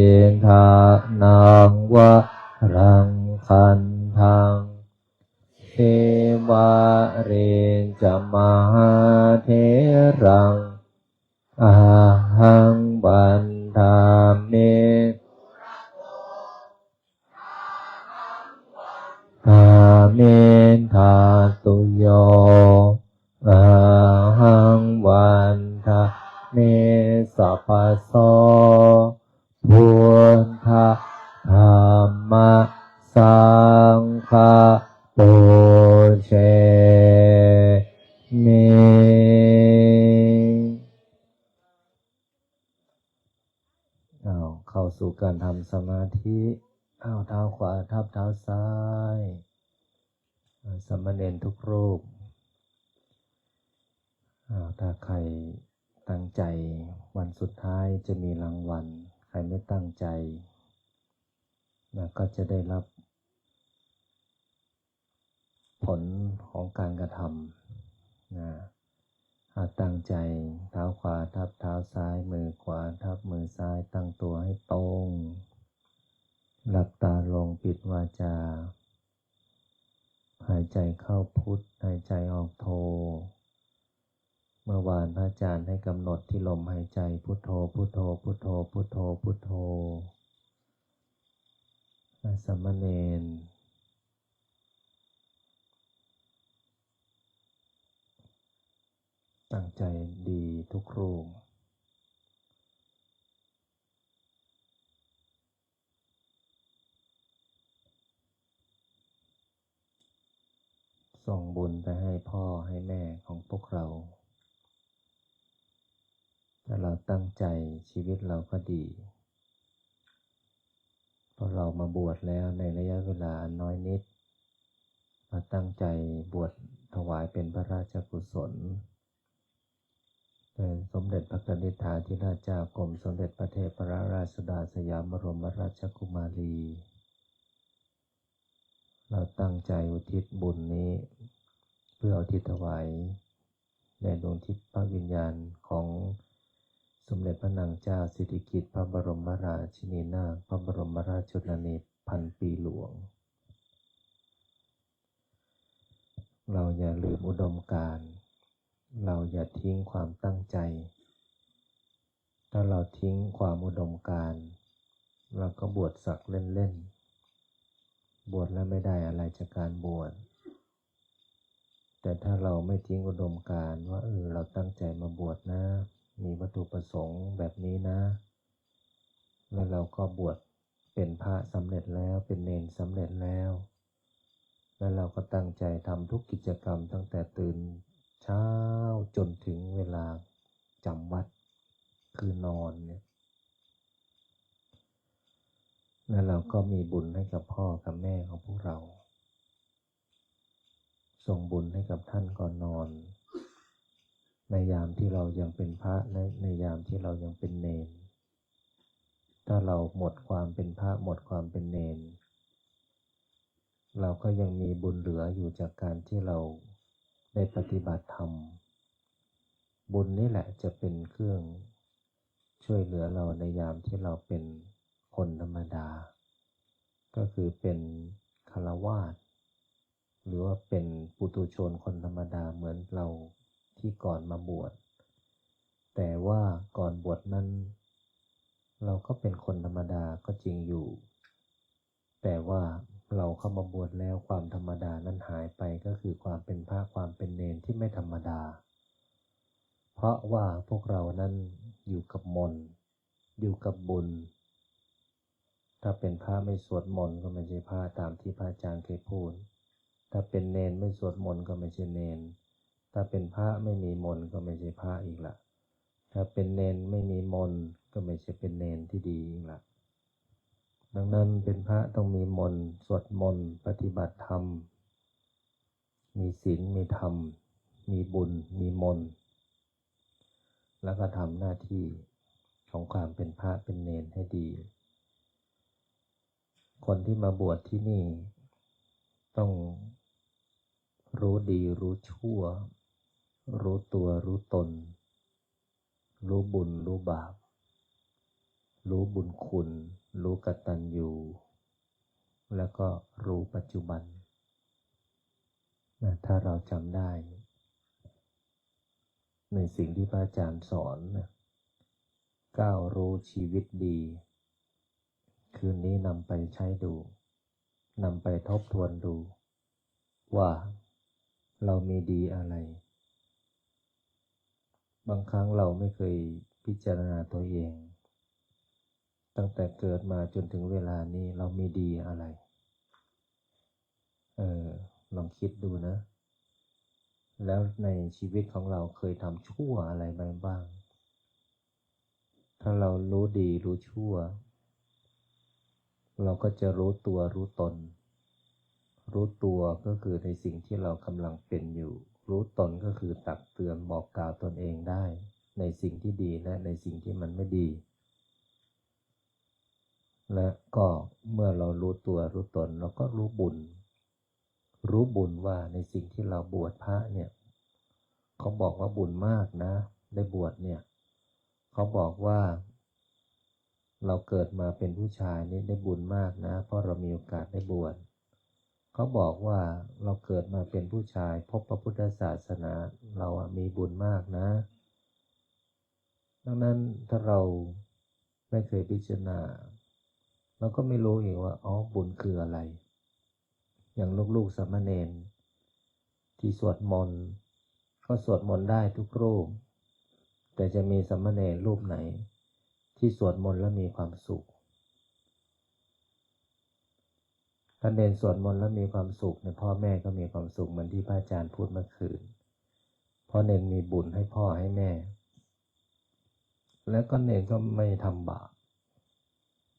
ทานังวะรังคันทังสิวะริจมหาเถรังอาหังวันทาเมธาเมธาตุโยอาหังวันทาเมสัพพโสพุทธธัมมสังฆปุญเชมิเข้าสู่การทำสมาธิเท้าขวาทับเท้าซ้ายสามเณรทุกรูปถ้าใครตั้งใจวันสุดท้ายจะมีรางวัลใครไม่ตั้งใจก็จะได้รับผลของการกระทำตั้งใจเท้าขวาทับเท้าซ้ายมือขวาทับมือซ้ายตั้งตัวให้ตรงหลับตาลงปิดวาจาห หายใจเข้าพุทหายใจออกโทเมื่อวานพระอาจารย์ให้กำหนดที่ลมหายใจพุทโธพุทโธพุทโธพุทโธพุทโธสามเณรตั้งใจดีทุกรูปส่งบุญไปให้พ่อให้แม่ของพวกเราถ้าเราตั้งใจชีวิตเราก็ดีเพราะเรามาบวชแล้วในระยะเวลาน้อยนิดมาตั้งใจบวชถวายเป็นพระราชกุศลเป็นสมเด็จพระนิธิถาธิราชเจ้ากรมสมเด็จพระเทพรัตนราชสุดาสยามบรมราชกุมารีเราตั้งใจอุทิศบุญนี้เพื่ออุทิศถวายในดวงทิพย์วิญญาณของสมเด็จพระนางเจ้าสิริกิติ์พระบรมราชินีนาถพระบรมราชชนนีพันปีหลวงเราอย่าลืมอุดมการณ์เราอย่าทิ้งความตั้งใจถ้าเราทิ้งความอุดมการณ์เราก็บวชสักเล่นๆบวชแล้วไม่ได้อะไรจากการบวชแต่ถ้าเราไม่ทิ้งอุดมการณ์ว่าเราตั้งใจมาบวชนะมีวัตถุประสงค์แบบนี้นะแล้วเราก็บวชเป็นพระสำเร็จแล้วเป็นเณรสำเร็จแล้วแล้วเราก็ตั้งใจทำทุกกิจกรรมตั้งแต่ตื่นเช้าจนถึงเวลาจำวัดคือนอนเนี่ยแล้วเราก็มีบุญให้กับพ่อกับแม่ของพวกเราส่งบุญให้กับท่านก่อนนอนในยามที่เรายังเป็นพระในยามที่เรายังเป็นเณรถ้าเราหมดความเป็นพระหมดความเป็นเณรเราก็ยังมีบุญเหลืออยู่จากการที่เราได้ปฏิบัติธรรมบุญนี่แหละจะเป็นเครื่องช่วยเหลือเราในยามที่เราเป็นคนธรรมดาก็คือเป็นฆราวาสหรือว่าเป็นปุถุชนคนธรรมดาเหมือนเราที่ก่อนมาบวชแต่ว่าก่อนบวชนั้นเราก็เป็นคนธรรมดาก็จริงอยู่แต่ว่าเราเข้ามาบวชแล้วความธรรมดานั้นหายไปก็คือความเป็นพระความเป็นเณรที่ไม่ธรรมดาเพราะว่าพวกเรานั้นอยู่กับมนต์อยู่กับบุญถ้าเป็นพระไม่สวดมนต์ก็ไม่ใช่พระตามที่พระอาจารย์เคยพูดถ้าเป็นเณรไม่สวดมนต์ก็ไม่ใช่เณรถ้าเป็นพระไม่มีมนต์ก็ไม่ใช่พระอีกละถ้าเป็นเณรไม่มีมนต์ก็ไม่ใช่เป็นเณรที่ดีอีกละดังนั้นเป็นพระต้องมีมนต์สวดมนต์ปฏิบัติธรรมมีศีลมีธรรมมีบุญมีมนต์แล้วก็ทำหน้าที่ของความเป็นพระเป็นเณรให้ดีคนที่มาบวชที่นี่ต้องรู้ดีรู้ชั่วรู้ตัวรู้ตนรู้บุญรู้บาปรู้บุญคุณรู้กตัญญูแล้วก็รู้ปัจจุบันถ้าเราจำได้ในสิ่งที่พระอาจารย์สอนก้าวรู้ชีวิตดีคืนนี้นำไปใช้ดูนำไปทบทวนดูว่าเรามีดีอะไรบางครั้งเราไม่เคยพิจารณาตัวเองตั้งแต่เกิดมาจนถึงเวลานี้เรามีดีอะไรลองคิดดูนะแล้วในชีวิตของเราเคยทำชั่วอะไรไปบ้างถ้าเรารู้ดีรู้ชั่วเราก็จะรู้ตัวรู้ตนรู้ตัวก็คือในสิ่งที่เรากำลังเป็นอยู่รู้ตนก็คือตักเตือนบอกกล่าวตนเองได้ในสิ่งที่ดีและในสิ่งที่มันไม่ดีและก็เมื่อเรารู้ตัวรู้ตนเราก็รู้บุญว่าในสิ่งที่เราบวชพระเนี่ยเขาบอกว่าบุญมากนะได้บวชเนี่ยเขาบอกว่าเราเกิดมาเป็นผู้ชายนี่ได้บุญมากนะเพราะเรามีโอกาสได้บวช เขาบอกว่าเราเกิดมาเป็นผู้ชายพบพระพุทธศาสนาเรามีบุญมากนะดังนั้นถ้าเราไม่เคยพิจารณาเราก็ไม่รู้อีกว่าบุญคืออะไรอย่างลูกๆสามเณรที่สวดมนต์ก็สวดมนต์ได้ทุกรูปแต่จะมีสามเณรรูปไหนที่สวดมนต์แล้วมีความสุขถ้าเนรสวดมนต์แล้วมีความสุขเนี่ยพ่อแม่ก็มีความสุขเหมือนที่พระอาจารย์พูดเมื่อคืนเพราะเนรมีบุญให้พ่อให้แม่แล้วก็เนรก็ไม่ทำบาป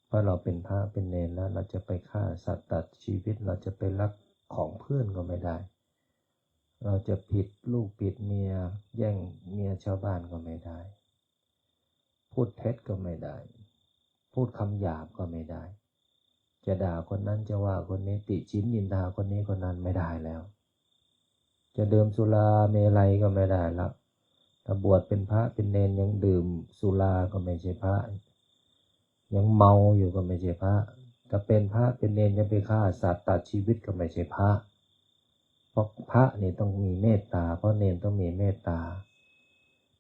เพราะเราเป็นพระเป็นเนรแล้วเราจะไปฆ่าสัตว์ตัดชีวิตเราจะไปลักของเพื่อนก็ไม่ได้เราจะผิดลูกผิดเมียแย่งเมียชาวบ้านก็ไม่ได้พูดเท็จก็ไม่ได้พูดคำหยาบก็ไม่ได้จะด่าคนนั้นจะว่าคนนี้ติฉินนินทาคนนี้คนนั้นไม่ได้แล้วจะดื่มสุราเมลัยก็ไม่ได้แล้วถ้าบวชเป็นพระเป็นเนรยังดื่มสุราก็ไม่ใช่พระยังเมาอยู่ก็ไม่ใช่พระถ้าเป็นพระเป็นเนรยังไปฆ่าสัตว์ตัดชีวิตก็ไม่ใช่พระเพราะพระนี่ต้องมีเมตตาเพราะเนรต้องมีเมตตา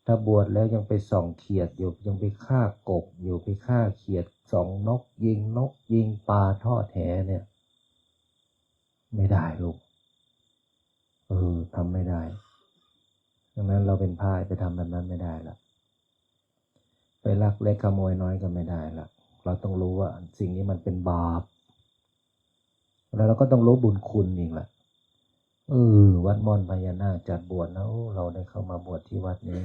ถ้าบวชแล้วยังไปส่องเขียดอยู่ยังไปฆ่ากบอยู่ไปฆ่าเขียดส่องนกยิงปลาทอดแหเนี่ยไม่ได้ลูกทำไม่ได้ดังนั้นเราเป็นพระไปทำแบบนั้นไม่ได้ละไปลักเล็กขโมยน้อยก็ไม่ได้ละเราต้องรู้ว่าสิ่งนี้มันเป็นบาปแล้วเราก็ต้องรู้บุญคุณอีกแหละวัดม่อนพญานาคจัดบวชแล้วเราได้เข้ามาบวชที่วัดนี้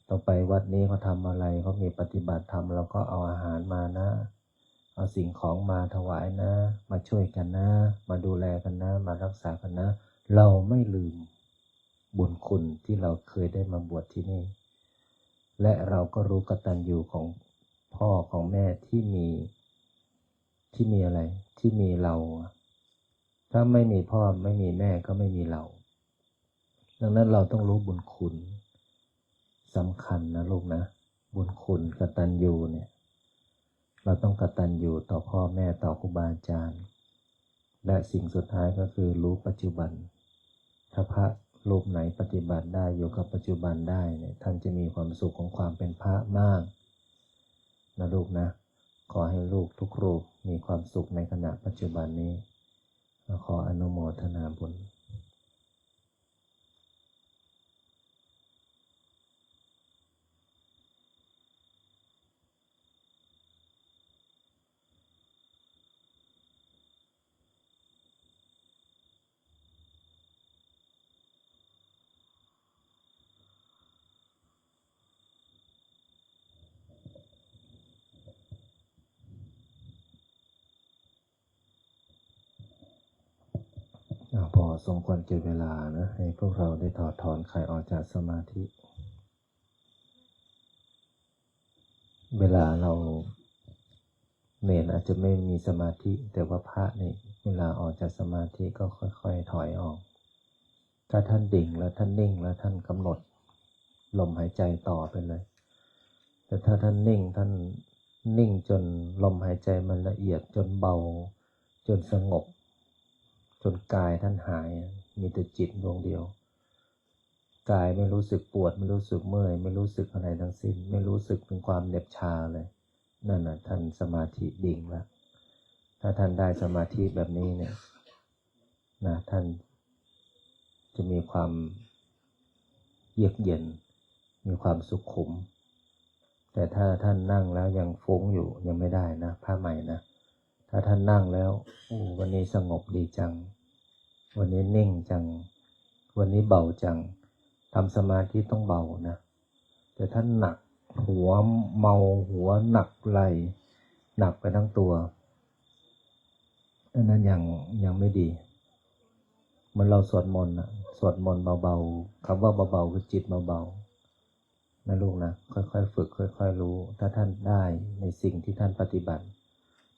ต่อไปวัดนี้เขาทำอะไรเขามีปฏิบัติธรรมเราก็เอาอาหารมานะเอาสิ่งของมาถวายนะมาช่วยกันนะมาดูแลกันนะมารักษากันนะเราไม่ลืมบุญคุณที่เราเคยได้มาบวชที่นี่และเราก็รู้กตัญญูของพ่อของแม่ที่มีอะไรที่มีเราถ้าไม่มีพ่อไม่มีแม่ก็ไม่มีเราดังนั้นเราต้องรู้บุญคุณสำคัญนะลูกนะบุญคุณกตัญญูเนี่ยเราต้องกตัญญูต่อพ่อแม่ต่อครูบาอาจารย์และสิ่งสุดท้ายก็คือรู้ปัจจุบันถ้าพระรูปไหนปฏิบัติได้อยู่กับปัจจุบันได้เนี่ยท่านจะมีความสุขของความเป็นพระมากนะลูกนะขอให้ลูกทุกรูปมีความสุขในขณะปัจจุบันนี้ขออนุโมทนาบุญพอสมควรเก็บเวลานะให้พวกเราได้ถอดถอนคลายออกจากสมาธิเวลาเราเนรอาจจะไม่มีสมาธิแต่ว่าพระนี่เวลาออกจากสมาธิก็ค่อยๆถอยออกถ้าท่านดิ่งแล้วท่านนิ่งแล้วท่านกำหนดลมหายใจต่อไปเลยแต่ถ้าท่านนิ่งจนลมหายใจมันละเอียดจนเบาจนสงบจนกายท่านหายมีแต่จิตดวงเดียวกายไม่รู้สึกปวดไม่รู้สึกเมื่อยไม่รู้สึกอะไรทั้งสิ้นไม่รู้สึกถึงความเหน็บชาเลยนั่นน่ะท่านสมาธิดิ่งแล้วถ้าท่านได้สมาธิแบบนี้เนี่ยนะท่านจะมีความเยือกเย็นมีความสุขขุมแต่ถ้าท่านนั่งแล้วยังฟุ้งอยู่ยังไม่ได้นะผ้าใหม่นะถ้าท่านนั่งแล้ววันนี้สงบดีจังวันนี้นิ่งจังวันนี้เบาจังทำสมาธิต้องเบานะแต่ท่านหนักหัวเมาหัวหนักไหลหนักไปทั้งตัวอันนั้นยังไม่ดีมันเราสวดมนต์สวดมนต์เบาๆคำว่าเบาๆคือจิตเบาๆนะลูกนะค่อยๆฝึกค่อยๆรู้ถ้าท่านได้ในสิ่งที่ท่านปฏิบัติ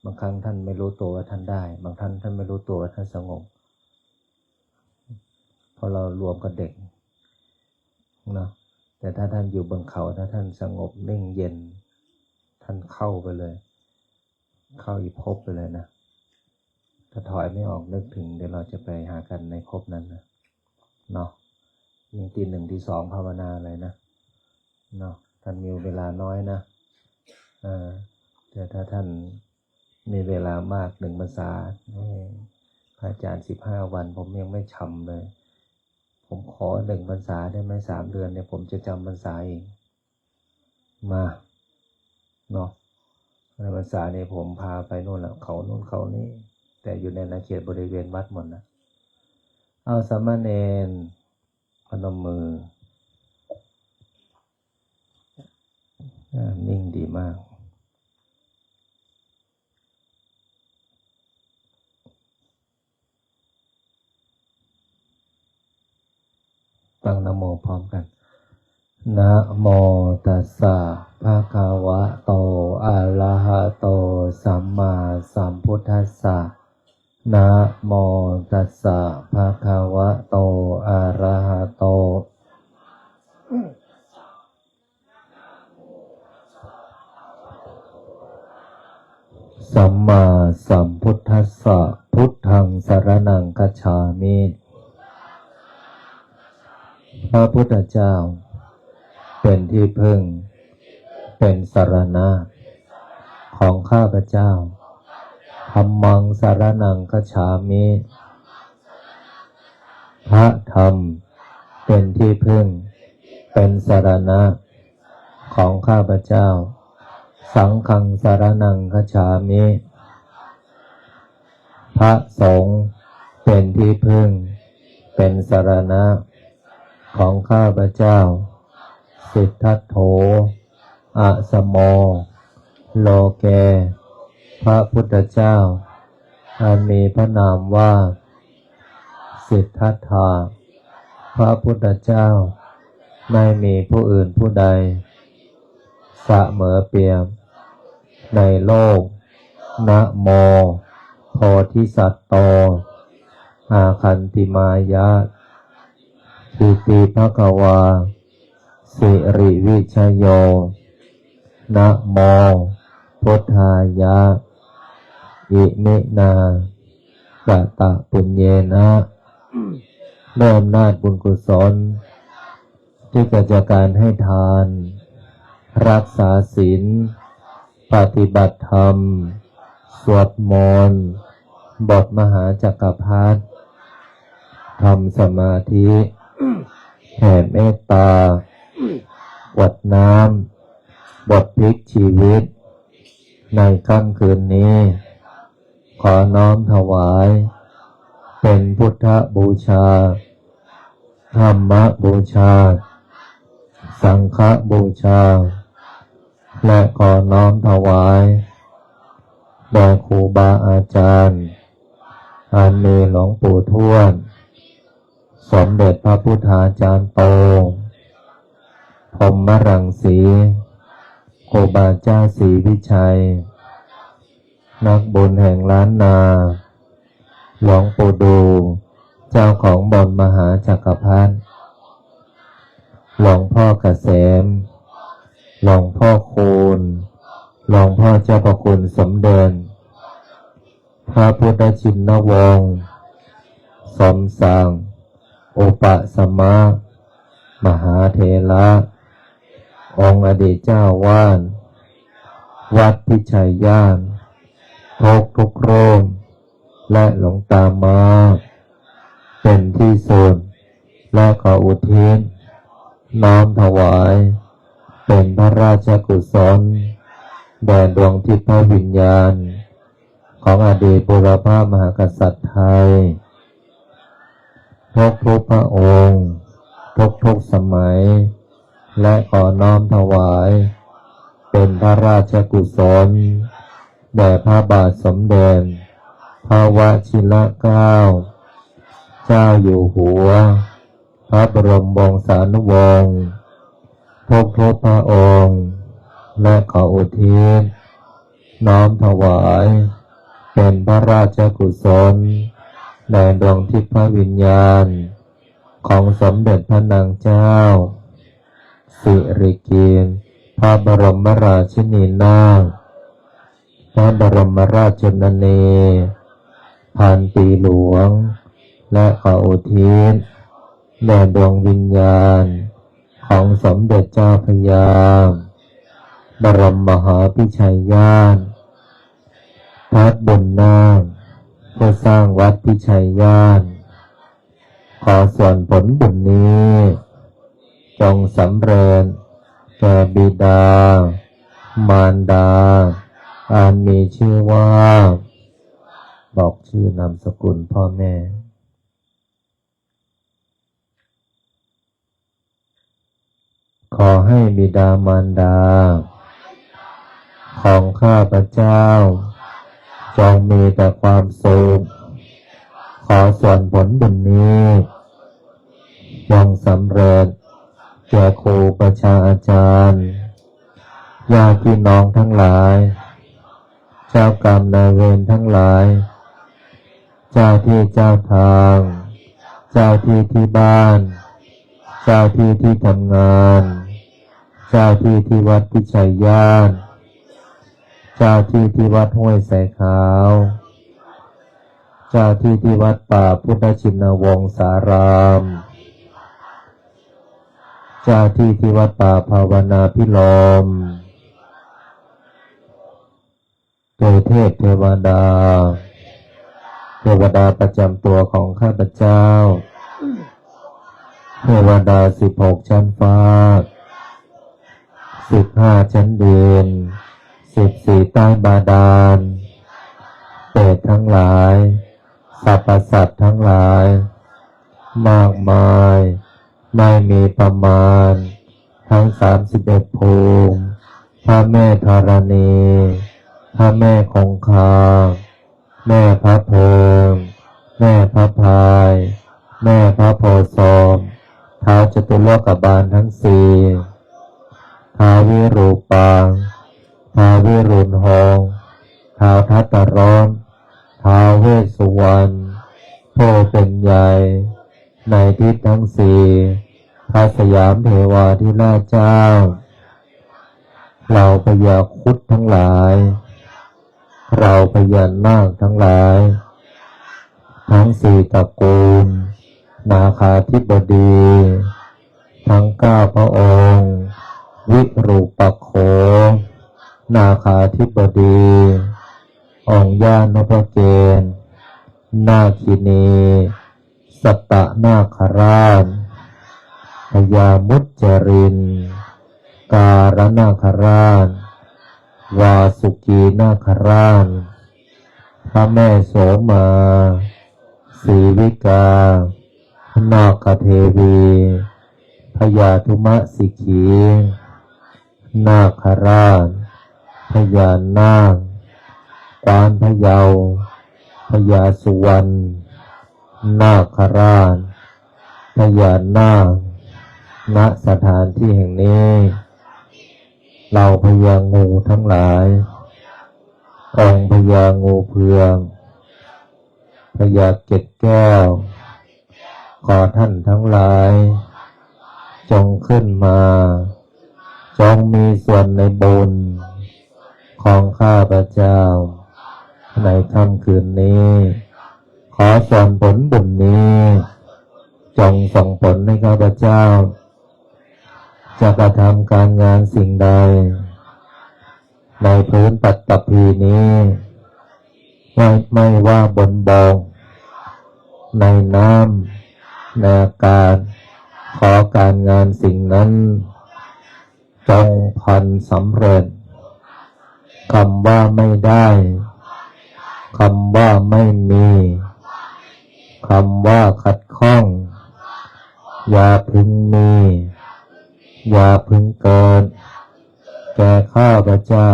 บางครั้งท่านไม่รู้ตัวว่าท่านได้บางท่านไม่รู้ตัวว่าท่านสงบพอเรารวมกับเด็กนะแต่ถ้าท่านอยู่บนเขาถ้าท่านสงบนิ่งเย็นท่านเข้าไปเลยเข้าอีกภพไปเลยนะ ถ้าถอยไม่ออกนึกถึงเดี๋ยวเราจะไปหากันในภพนั้นนะเนาะยิ่งตี 1 ตี 2ภาวนาเลยนะเนาะท่านมีเวลาน้อยนะแต่ถ้าท่านมีเวลามาก1 พรรษาพระอาจารย์15 วันผมยังไม่ชำเลยผมขอ1 พรรษาได้ไหม3 เดือนเนี่ยผมจะจำพรรษาเองมาเนาะในพรรษาเนี่ยผมพาไปโน่นแล้วเขาโน่นเขานี่แต่อยู่ในอาณาเขตบริเวณวัดหมดนะเอาสามเณรพนมมือนิ่งดีมากตั้งนะโมพร้อมกันนะโมตัสสะภะคะวะโตอะระหะโตสัมมาสัมพุทธัสสะนะโมตัสสะภะคะวะโตอะระหะโตสัมมาสัมพุทธัสสะพุทธังสรณังคัจฉามิพระพุทธเจ้าเป็นที่พึ่งเป็นสรณะของข้าพเจ้าธัมมังสรณังคัจฉามิพระธรรมเป็นที่พึ่งเป็นสรณะของข้าพเจ้าสังฆังสรณังคัจฉามิพระสงฆ์เป็นที่พึ่งเป็นสรณะของข้าพเจ้าสิทธัตโถอะสโมโลเกพระพุทธเจ้าอันมีพระนามว่าสิทธัตถะพระพุทธเจ้าไม่มีผู้อื่นผู้ใดเสมอเปรียบในโลกนะโมโพธิสัตว์โตอาคันติมายะอิติภควาสิริวิชโยนะโมพุทธายะอิมินาสตะปุญเยนะด้วยอำนาจบุญกุศลที่เกิดจากการให้ทานรักษาศีลปฏิบัติธรรมสวดมนต์บทมหาจักรพรรดิทำสมาธิแผ่เมตตาบทน้ำบทพลิกชีวิตในค่ำคืนนี้ขอน้อมถวายเป็นพุทธบูชาธรรมบูชาสังฆบูชาและขอน้อมถวายแด่ครูบาอาจารย์อันมีหลวงปู่ทวดสมเด็จพระพุทธาจารย์โตพรหมรังสีครูบาเจ้าศรีวิชัยนักบุญแห่งล้านนาหลวงปู่ดูเจ้าของบนมหาจักรพรรดิหลวงพ่อเกษมหลวงพ่อคูณหลวงพ่อเจ้าประคุณสมเด็จพระพุทธชินวงศ์สมศักดิ์อุปสมะมหาเถระองค์อดีตเจ้าวาดวัดพิชัยญาณทุกโรมและหลวงตามาเป็นที่สุดและขออุทิศน้อมถวายเป็นพระราชกุศลแด่ดวงทิพย์วิญญาณของอดีตบุรพามหากษัตริย์ไทยทุกพระองค์ทุกสมัยและขอน้อมถวายเป็นพระราชกุศลแด่พระบาทสมเด็จพระวชิรเกล้าเจ้าอยู่หัวพระบรมวงศานุวงศ์ทุกพระองค์และขออุทิศน้อมถวายเป็นพระราชกุศลแด่ดวงทิพย์วิญญาณของสมเด็จพระนางเจ้าสิริกิติ์พระบรมราชินีนาถพระบรมราชชนนี พันปีหลวงและขออุทิศแด่ดวงวิญญาณของสมเด็จเจ้าพระยาบรมมหาพิชัยญาณพัดบุญนาคเพื่อสร้างวัดพิชัยญาณขอส่วนผลบุญนี้จงสำเร็จแก่บิดามารดาอันมีชื่อว่าบอกชื่อนามสกุลพ่อแม่ขอให้บิดามารดาของข้าพเจ้าจงมีแต่ความสุขขอส่วนผลบุญนี้จงสำเร็จแก่ครูประชาอาจารย์ญาติพี่น้องทั้งหลายเจ้ากรรมนายเวรทั้งหลายเจ้าที่เจ้าทางเจ้าที่ที่บ้านเจ้าที่ที่ทำงานเจ้าที่ที่วัดพิชัยญาณเจ้าที่ที่วัดห้วยสายขาวเจ้าที่ที่วัดป่าพุทธชินวงศารามเจ้าที่ที่วัดป่าภาวนาพิลมโดยเทพเทวดาประจำตัวของข้าพเจ้าเทวดา16ชั้นฟ้า15ชั้นดิน14ใต้บาดาลเปรตทั้งหลายสรรพสัตว์ทั้งหลายมากมายไม่มีประมาณทั้ง31ภูมิพระแม่ธรณีพระแม่คงคาแม่พระเพิงแม่พระพายแม่พระโพธิ์ศพท้าวจตุโลกบาลทั้งสี่ท้าววิรูปังท้าววิรุณหงส์ท้าวทัตตร้อนท้าวเวสสุวรรณผู้เป็นใหญ่ในทิศทั้งสี่พระสยามเทวาธิราชเจ้าเราพญาครุฑทั้งหลายเราพญานาคทั้งหลายทั้งสี่ตระกูลนาคาธิบดีทั้ง9พระองค์วิรูปักโขนาคาธิบดีองค์ญาณนพเกณฑ์นาคินีสัตตนาคราชพญามุจรินการนาคราชวาสุกีนาคราชพระแม่โสมาศรีวิกานาคเทวีพญาธุมสิกขีนาคราชพญานาคกวานพะเยาพญาสุวรรณนาคราชพญานาคณสถานที่แห่งนี้เราพญางูทั้งหลายองค์พญางูเพืองพญาเกศแก้วขอท่านทั้งหลายจงขึ้นมาจงมีส่วนในบุญของข้าพเจ้าในค่ำคืนนี้ขอส่วนผลบุญนี้จงส่งผลให้ข้าพเจ้าจะกระทำการงานสิ่งใดในพื้นปัตตภีนี้ไม่ว่าบนบกในน้ำในอากาศขอการงานสิ่งนั้นจงพันสำเร็จคำว่าไม่ได้คำว่าไม่มีคำว่าขัดข้องอย่าพึงมีอย่าพึงเกิดแก่ข้าพเจ้า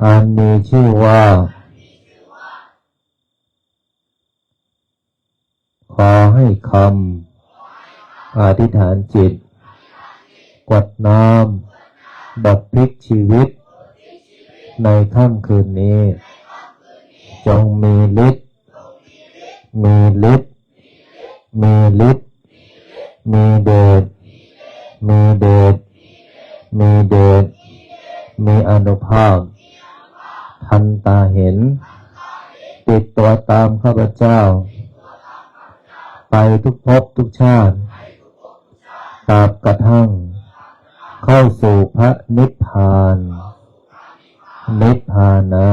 อันมีชื่อว่าขอให้คำอธิษฐานจิตกวดน้ำดับพลิกชีวิตในค่ำคืนนี้จงมีฤทธิ์มีฤทธิ์มีฤทธิ์มีเดชมีเดชมีเดชมีอานุภาพทันตาเห็น ติดตัวตามข้าพเจ้าไปทุกภพทุกชาติตราบกระทั่งเข้าสู่พระนิพพานนิพพานะ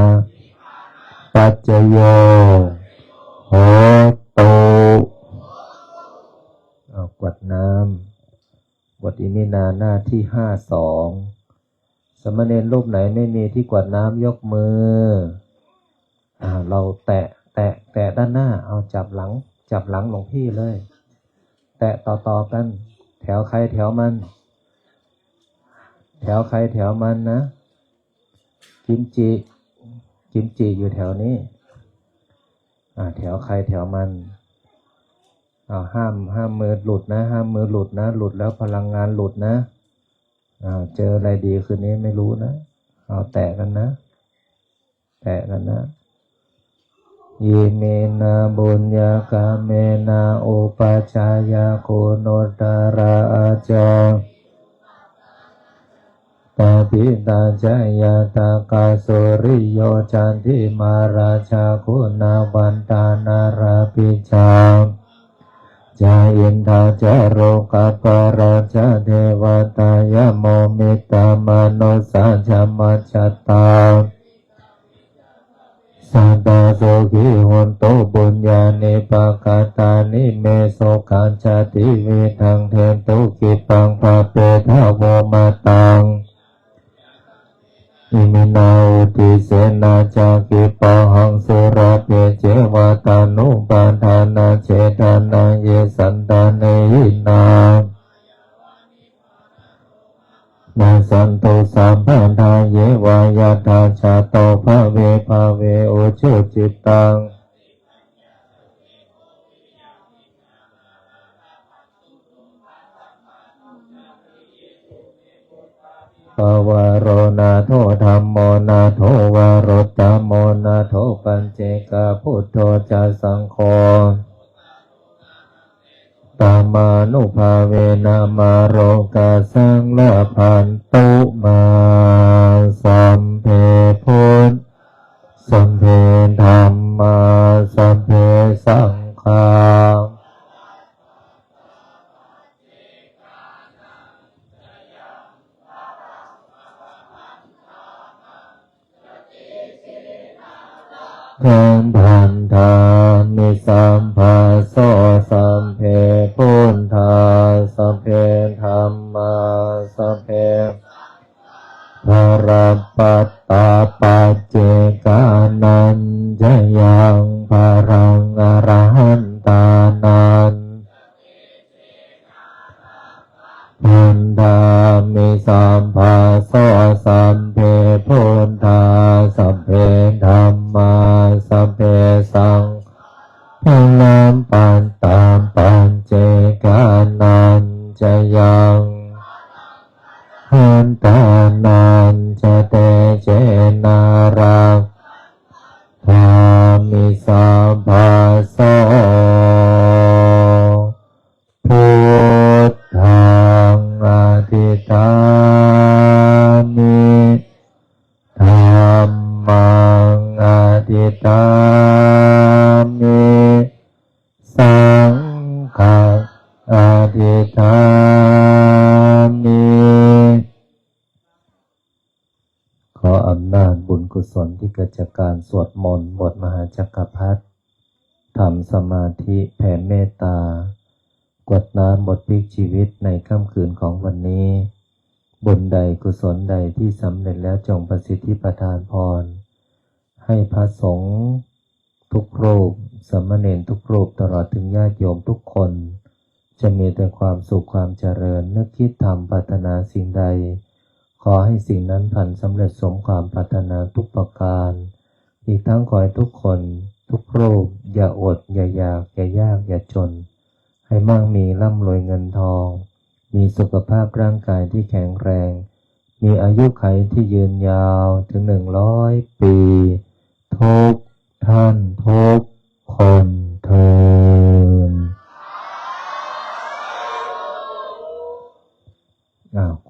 ปัจจโยโหตุกวดน้ำกวดอิมินาหน้าที่52สมณเณรรูปไหนไม่มีที่กวดน้ำยกมือเราแตะด้านหน้าเอาจับหลังหลวงพี่เลยแตะต่อกันแถวใครแถวมันแถวใครแถวมันนะกิมจิอยู่แถวนี้แถวใครแถวมันห้ามมือหลุดนะห้ามมือหลุดนะหลุดแล้วพลังงานหลุดนะเจออะไรดีคืนนี้ไม่รู้นะเอาแตะกันนะยิเมนะบุญญากาเมนะอุปัชฌายาโคโนตาราอาจาตาปิตาจายาตากาสุริโยจันทิมาราชาคุณาวันตานาราปิชาจาอินทาจาโรกัปปะราชาเทวตายโมมิตามโนสัจจมัจจตาสัตตาโสขิโหนโตบุญญาณิปะกาตานิเมโสกัญจติวิทังเทนตุกิปังภาเปทาวมาตังอิมินาอุติเสนาจากิปะหังสุราเปเจวาตานุปาทานาเจตานาเยสันตาเนหินานาสันตุสัมพันธาเยวายาตาชาโตภะเวโอชุจิตตังปวารโรนาโทธัมโมนาโทวารตามโมนาโทปัญเจกาพุทโธจะสังโฆตามานุภาเวนะมาโรกาสังละพันตุมาสัมเพพุทธสัมเพธัมมาสัมเพสังฆาขันธันธามิสัมภาโสสัมเพพุทธาสัมเพธัมมาสัมเพภรปัตตาปัจเจกานันจะยังภรังอรหันตานันพันธามิสัมภาโสสัมเพพุทธาสัมเพธัมมาสัมเพสังฆังปันตามปัญเจกานันจะยังหันตานันจะเตเจนารังธามิสัมภาโสพุทธังอธิตามิธัมมังอธิตามิสังฆังอธิตามิขออำนาจบุญกุศลที่เกิดจากการสวดมนต์บทมหาจักรพรรดิทำสมาธิแผ่เมตตากวดน้ำบทพลิกชีวิตในค่ำคืนของวันนี้บุญใดกุศลใดที่สำเร็จแล้วจงประสิทธิประทานพรให้พระสงฆ์ทุกรูปสามเณรทุกรูปตลอดถึงญาติโยมทุกคนจะมีแต่ความสุขความเจริญนึกคิดทำปรารถนาสิ่งใดขอให้สิ่งนั้นพันสำเร็จสมความปรารถนาทุกประการอีกทั้งขอให้ทุกคนทุกรูปอย่าอดอย่าอยากอย่ายากอย่าจนให้มั่งมีร่ำรวยเงินทองมีสุขภาพร่างกายที่แข็งแรงมีอายุขัยที่ยืนยาวถึง100 ปีทุกท่านทุกคนเทอญ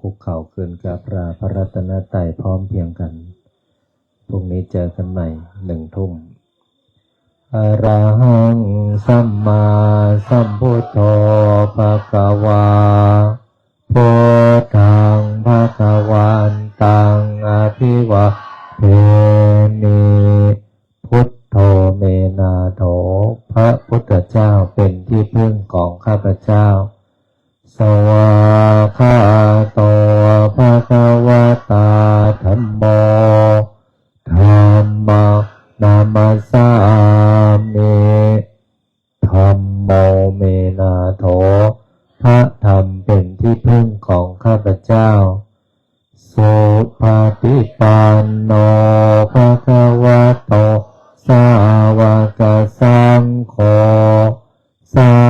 คุกเข่าขึ้นกราบพระรัตนตรัยพร้อมเพียงกันพรุ่งนี้เจอกันใหม่1 ทุ่ม อะระหังสัมมาสัมพุทโธภะคะวาพุทธังภะคะวันตังอะภิวะเทมิพุทโธเมนาโถพระพุทธเจ้าเป็นที่พึ่งของข้าพเจ้าสวากขาโตภะคะวะตาธัมโมธัมมังนามัสสามิธัมโมเมนาโถพระธรรมเป็นที่พึ่งของข้าพเจ้าสุปฏิปันโนภะคะวะโตสาวกสังโฆสา